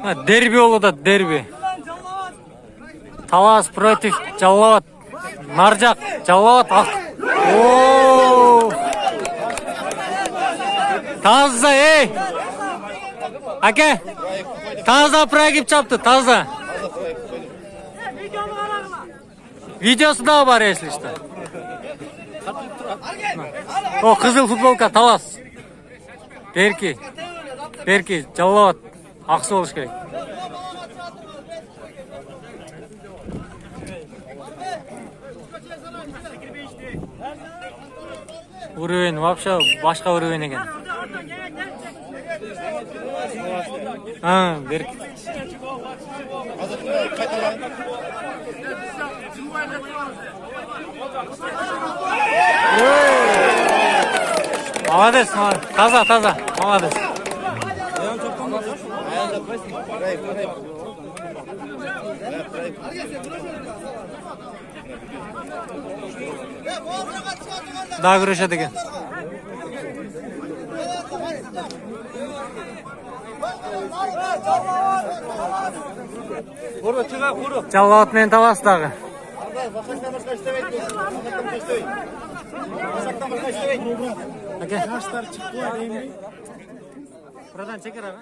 Дерби болуда, дерби. Талас против Жалауат. Наржак, Жалауат. Таза, ey. Aka. Таза проигип чапты, таза. Видеосы да бар, если что. О, кызыл футболка, Талас. Берки, Жалауат. Аксы болуш керек. Уровень вообще башка уровень экен. Берки. Молодец, таза, молодец. Daha görüşedik. Жалауат мен Таластагы. Buradan çeker abi.